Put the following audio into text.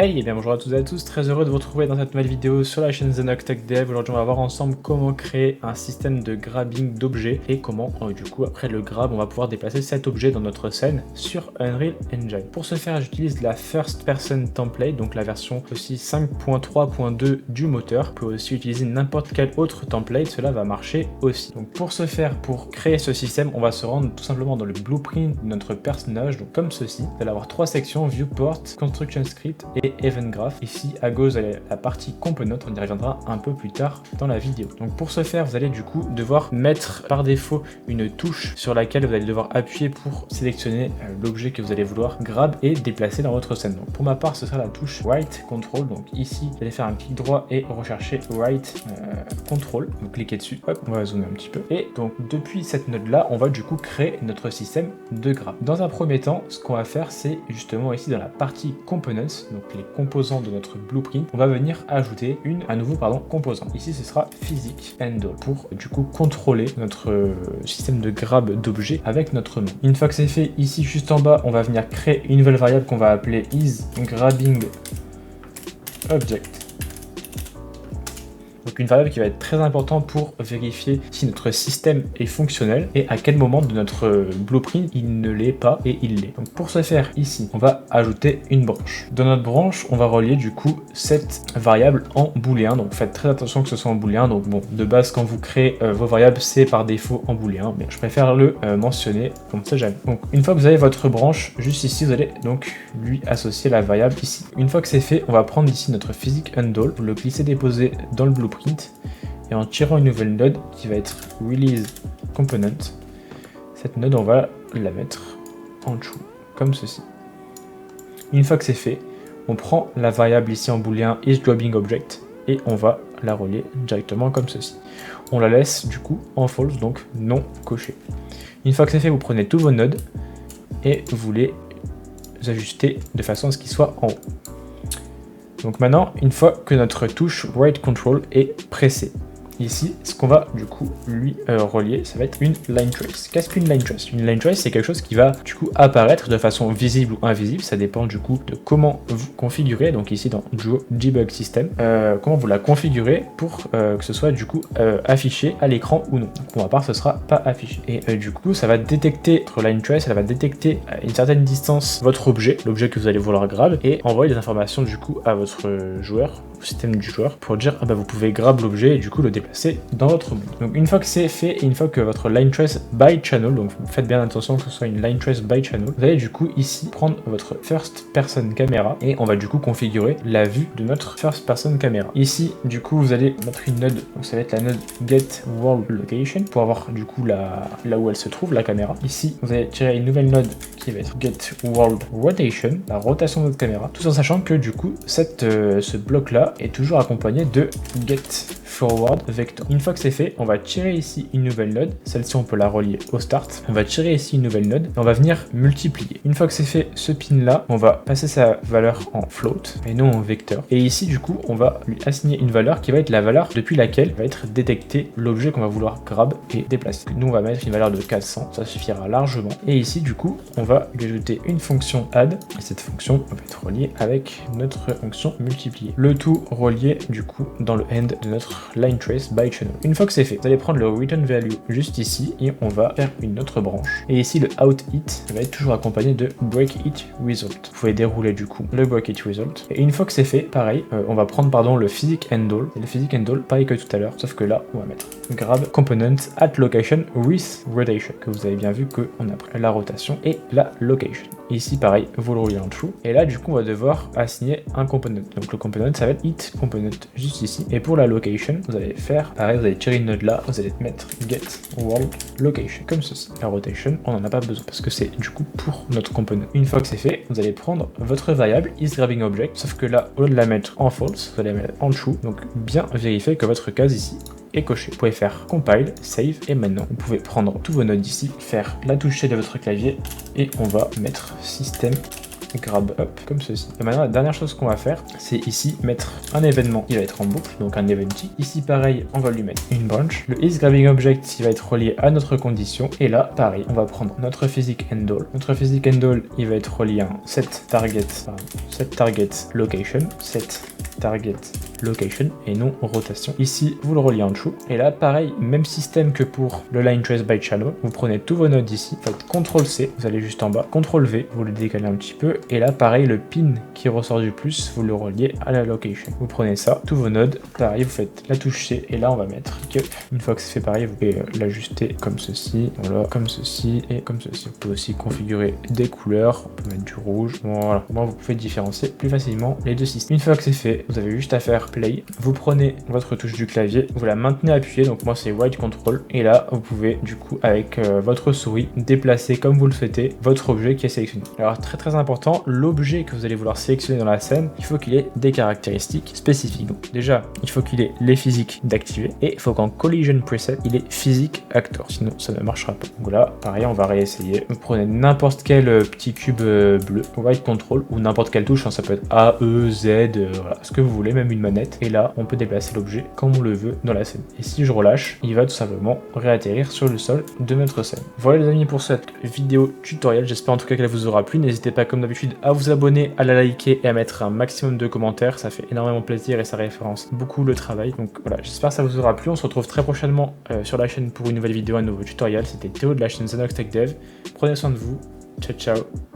Hey et bien bonjour à toutes et à tous, très heureux de vous retrouver dans cette nouvelle vidéo sur la chaîne Zenock Tech Dev. Aujourd'hui on va voir ensemble comment créer un système de grabbing d'objets et comment du coup après le grab on va pouvoir déplacer cet objet dans notre scène sur Unreal Engine. Pour ce faire j'utilise la First Person Template, donc la version aussi 5.3.2 du moteur. Vous pouvez aussi utiliser n'importe quel autre template, cela va marcher aussi. Donc pour ce faire, pour créer ce système, on va se rendre tout simplement dans le blueprint de notre personnage, donc comme ceci. Vous allez avoir trois sections, Viewport, Construction Script et Event Graph. Ici à gauche, vous avez la partie Component, on y reviendra un peu plus tard dans la vidéo. Donc pour ce faire, vous allez du coup devoir mettre par défaut une touche sur laquelle vous allez devoir appuyer pour sélectionner l'objet que vous allez vouloir grab et déplacer dans votre scène. Donc pour ma part, ce sera la touche Right Control. Donc ici, vous allez faire un clic droit et rechercher Right Control. Vous cliquez dessus, hop, on va zoomer un petit peu. Et donc depuis cette node là, on va du coup créer notre système de grab. Dans un premier temps, ce qu'on va faire, c'est justement ici dans la partie Components, donc les composants de notre blueprint, on va venir ajouter un nouveau composant. Ici, ce sera Physic Handle pour du coup contrôler notre système de grab d'objets avec notre main. Une fois que c'est fait, ici juste en bas, on va venir créer une nouvelle variable qu'on va appeler isGrabbingObject. Donc une variable qui va être très importante pour vérifier si notre système est fonctionnel et à quel moment de notre blueprint il ne l'est pas et il l'est. Donc pour ce faire ici, on va ajouter une branche. Dans notre branche, on va relier du coup cette variable en booléen. Donc faites très attention que ce soit en booléen. Donc bon, de base quand vous créez vos variables, c'est par défaut en booléen, mais je préfère le mentionner comme ça jamais. Donc une fois que vous avez votre branche, juste ici, vous allez donc lui associer la variable ici. Une fois que c'est fait, on va prendre ici notre Physic Handle, le glisser déposer dans le blueprint et en tirant une nouvelle node qui va être Release Component. Cette node, on va la mettre en dessous, comme ceci. Une fois que c'est fait, on prend la variable ici en booléen isGrabbingObject et on va la relier directement comme ceci. On la laisse du coup en false, donc non coché. Une fois que c'est fait, vous prenez tous vos nodes et vous les ajustez de façon à ce qu'ils soient en haut. Donc maintenant, une fois que notre touche Right Control est pressée, ici, ce qu'on va du coup lui relier, ça va être une line trace. Qu'est-ce qu'une line trace? Une line trace, c'est quelque chose qui va du coup apparaître de façon visible ou invisible, ça dépend du coup de comment vous configurez, donc ici dans Debug System, comment vous la configurez pour que ce soit du coup affiché à l'écran ou non. Donc pour ma part, ce sera pas affiché. Et du coup, ça va détecter votre line trace, elle va détecter à une certaine distance votre objet, l'objet que vous allez vouloir grab, et envoyer des informations du coup à votre joueur, au système du joueur, pour dire ah bah vous pouvez grab l'objet et du coup le déplacer dans votre monde. Donc une fois que c'est fait et une fois que votre line trace by channel, donc faites bien attention que ce soit une line trace by channel, vous allez du coup ici prendre votre first person camera et on va du coup configurer la vue de notre first person camera. Ici du coup vous allez mettre une node, donc ça va être la node get world location pour avoir du coup là où elle se trouve la caméra. Ici vous allez tirer une nouvelle node qui va être get world rotation, la rotation de votre caméra, tout en sachant que du coup ce bloc là est toujours accompagné de get forward vector. Une fois que c'est fait, on va tirer ici une nouvelle node, celle-ci on peut la relier au start, on va tirer ici une nouvelle node et on va venir multiplier. Une fois que c'est fait, ce pin là, on va passer sa valeur en float et non en vecteur. Et ici du coup, on va lui assigner une valeur qui va être la valeur depuis laquelle va être détecté l'objet qu'on va vouloir grab et déplacer. Nous on va mettre une valeur de 400, ça suffira largement. Et ici du coup, on va lui ajouter une fonction add et cette fonction va être reliée avec notre fonction multiplier. Le tout relié du coup dans le end de notre line trace by channel. Une fois que c'est fait, vous allez prendre le return value juste ici et on va faire une autre branche. Et ici le out it va être toujours accompagné de break it result. Vous pouvez dérouler du coup le break it result. Et une fois que c'est fait, pareil, on va prendre le physic handle. Et le physic handle, pareil que tout à l'heure, sauf que là, on va mettre grab component at location with rotation. Que vous avez bien vu qu'on a pris la rotation et la location. Et ici, pareil, vous le roulez en true. Et là, du coup, on va devoir assigner un component. Donc le component, ça va être it component juste ici. Et pour la location, vous allez faire pareil, vous allez tirer une node là, vous allez mettre get world location comme ceci. La rotation, on n'en a pas besoin parce que c'est du coup pour notre component. Une fois que c'est fait, vous allez prendre votre variable isGrabbingObject, sauf que là, au lieu de la mettre en false, vous allez la mettre en true. Donc bien vérifier que votre case ici est coché. Vous pouvez faire compile, save et maintenant vous pouvez prendre tous vos nodes ici, faire la touche C de votre clavier et on va mettre système grab, hop, comme ceci. Et maintenant, la dernière chose qu'on va faire, c'est ici mettre un événement qui va être en boucle, donc un eventy. Ici, pareil, on va lui mettre une branch. Le isGrabbingObject, il va être relié à notre condition. Et là, pareil, on va prendre notre physiqueEndAll. Notre physiqueEndAll, il va être relié à un setTargetLocation, setTargetLocation et non rotation. Ici, vous le reliez en dessous. Et là, pareil, même système que pour le line trace by channel. Vous prenez tous vos nodes ici, vous faites CTRL-C, vous allez juste en bas, CTRL-V, vous le décalez un petit peu. Et là, pareil, le pin qui ressort du plus, vous le reliez à la location. Vous prenez ça, tous vos nodes, pareil, vous faites la touche C et là, on va mettre que. Une fois que c'est fait pareil, vous pouvez l'ajuster comme ceci, voilà, comme ceci et comme ceci. Vous pouvez aussi configurer des couleurs, on peut mettre du rouge, voilà. Moi, vous pouvez différencier plus facilement les deux systèmes. Une fois que c'est fait, vous avez juste à faire play. Vous prenez votre touche du clavier, vous la maintenez appuyée, donc moi c'est right control, et là, vous pouvez du coup avec votre souris déplacer comme vous le souhaitez votre objet qui est sélectionné. Alors très important, l'objet que vous allez vouloir sélectionner dans la scène, il faut qu'il ait des caractéristiques spécifiques. Donc déjà, il faut qu'il ait les physiques d'activer et il faut qu'en collision preset, il ait physique actor, sinon ça ne marchera pas. Donc là, pareil, on va réessayer. Vous prenez n'importe quel petit cube bleu, right control ou n'importe quelle touche, hein, ça peut être A, E, Z, voilà, ce que vous voulez, même une manette. Et là, on peut déplacer l'objet comme on le veut dans la scène. Et si je relâche, il va tout simplement réatterrir sur le sol de notre scène. Voilà les amis pour cette vidéo tutoriel, j'espère en tout cas qu'elle vous aura plu. N'hésitez pas comme d'habitude à vous abonner, à la liker et à mettre un maximum de commentaires, ça fait énormément plaisir et ça référence beaucoup le travail. Donc voilà, j'espère que ça vous aura plu, on se retrouve très prochainement sur la chaîne pour une nouvelle vidéo, un nouveau tutoriel. C'était Théo de la chaîne Zanox Tech Dev, prenez soin de vous, ciao ciao.